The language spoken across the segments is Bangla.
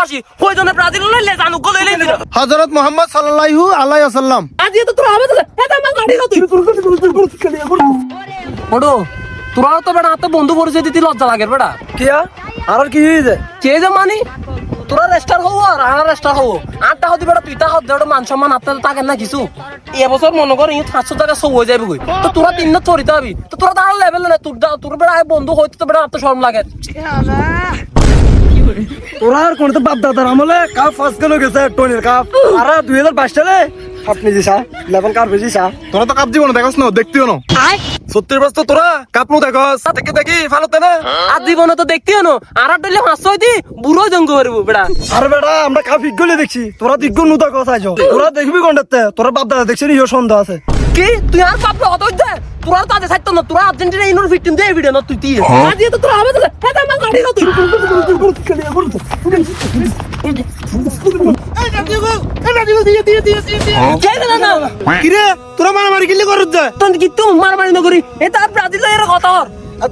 ভালোবাসি ওই জন্য ব্রাজিল লইলে জানু গোল লইলে হযরত মুহাম্মদ সাল্লাল্লাহু আলাইহি ওয়াসাল্লাম। আজ তো তোরা হবে এটা আমার গাড়ি না তুই বড় তোরা তো বেটা হাতে বন্ধু পরিচয় দিতে লজ্জা লাগে বেটা কিয়া আর কি হইছে কে যে মানি তোরা রেস্টার হবো আর আনা রেস্টার হবো আটটা হতে বেটা তুই তা হতে ওটা মান সম্মান আত্মা থাকে না কিছু এবছর মনে কর 500 টাকা সব হয়ে যাবে তো তোরা তিন না চরিতে হবি তো তোরা তার লেভেল না তোর বেটা বন্ধু হইতে তো বেটা আত্মশরম লাগে তোরা আর কোন তো বাপ দাদার আমলে কাপ ফার্স্ট গেল গেছে টনির কাপ আর 2022 সালে আপনি দিছা লেভেল কাপ বেজিছা তোরা তো কাপ দিব না দেখছ না দেখতিও না 70 বছর তোরা কাপ নো দেখছ দেখি দেখি ভালোতে না আর জীবনে তো দেখতিও না আর ডলে 500 দি বুড়ো জঙ্গ করব বেটা আরে বেটা আমরা কাপ ইগলে দেখছি তোরা দিগগুল নুতা কথা আইছো তোরা দেখবি কোনটাতে তোরা বাপ দাদা দেখছিস ইও সন্দেহ আছে কি তুই আর বাপ কত হইছে তোরা তাতে ছাড়তো না তোরা আর্জেন্টিনা ইনোর 15 দে ভিডিও না তুই তুই আজ তো তোরা হবে এটা আমার গাড়ি না তুই কিরে তোরা মারামারি কিলে করছ যা তুই কি তুই মারামারি না করি এটা ব্রাজিল এর কথা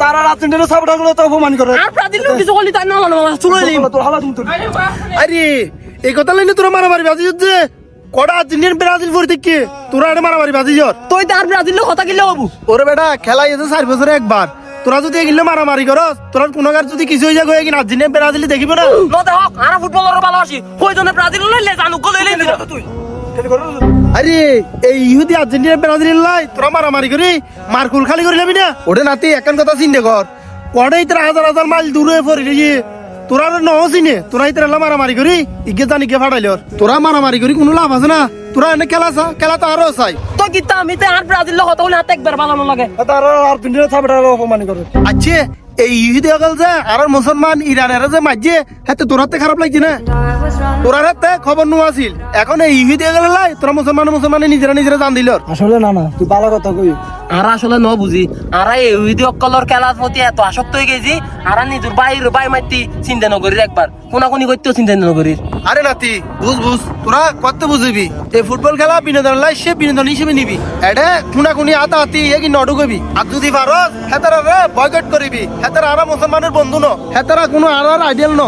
তারা আর্জেন্টিনা সাপোর্টারগুলো তো অপমান করে আর ব্রাজিল কিছু বলি তাই না চলে যাই তোর হালা তুমি আরে এই কথা লইলে তোরা মারামারি বাজি হচ্ছে কড়া আর্জেন্টিনা ব্রাজিল পড়তে কি তোরা আরে মারামারি বাজি জর তুই তার ব্রাজিলের কথা কিলে হবু ওরে বেটা খেলা এসে 4 বছরে একবার তোরা যদি এগিলে মারামারি করস তোরা কোনগার যদি কিছু হয়ে যায় কিনা আর্জেন্টিনা ব্রাজিল দেখিব না ন দেখ আর ফুটবলের ভালোবাসি ওই জন্য ব্রাজিল লইলে জানু গোল লইলে তুই আরে এই ইহুদি আর্জেন্টিনা ব্রাজিল লাই তোরা মারামারি করি মারকুল খালি করে যাবি না ওটা নাতি এখন কথা চিন্তা কর কড়াই তোরা হাজার হাজার মাইল দূরে পড়ে গিয়ে তোরা নহ চিনে তোরা ইতরা মারামারি করি ইগে জানি কে ফাটাইল তোরা মারামারি করি কোনো লাভ আছে না তোরা এনে খেলা তো আরো চাই তো কিতা আমি তো আর ব্রাজিলের কথা বলে হাতে একবার বানানো লাগে তারা আর্জেন্টিনা সাপোর্টার অপমান করে আচ্ছা এই ইহুদি হল যে আর মুসলমান ইরানের যে মাঝে হাতে তোরাতে খারাপ লাগছে না তোরার হাতে খবর নো আছিল এখন এই ইহুদি হল লাই তোরা মুসলমান নিজেরা জান দিল আসলে না তুই ভালো কথা কই আর আসলে ন বুঝি আর এই ইহুদি অকলর খেলার প্রতি এত আসক্ত হয়ে গেছি আর নিজের বাই মাইতি চিন্তা নকরি একবার কোনাকুনি করতেও চিন্তা নকরি আরে নাতি বুঝ তোরা কত বুঝবি এই ফুটবল খেলা বিনোদন লাই সে বিনোদন হিসেবে নিবি এটা কোনাকুনি হাতি এ কি নডু কবি আর যদি পারস হেতারা রে বয়কট করিবি হেতারা আর মুসলমানের বন্ধু ন হেতারা কোনো আর আইডিয়াল ন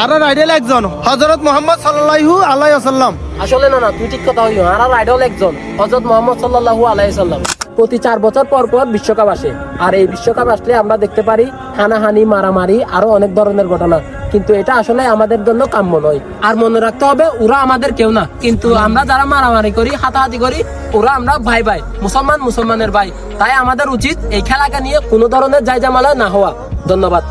আর আইডিয়াল একজন হযরত মুহাম্মদ সাল্লাল্লাহু আলাইহি ওয়াসাল্লাম আসলে না তুই ঠিক কথা হইও আর আইডল একজন হযরত মুহাম্মদ সাল্লাল্লাহু আলাইহি সাল্লাম প্রতি 4 বছর পর বিশ্বকাপ আসে আর এই বিশ্বকাপ আসলে আমরা দেখতে পারি হানাহানি মারামারি আরো অনেক ধরনের ঘটনা কিন্তু এটা আসলে আমাদের জন্য কাম্য নয় আর মনে রাখতে হবে ওরা আমাদের কেউ না কিন্তু আমরা যারা মারামারি করি হাতাহাতি করি ওরা আমরা ভাই মুসলমানের ভাই তাই আমাদের উচিত এই খেলাকে নিয়ে কোনো ধরনের জায়জামালা না হওয়া ধন্যবাদ।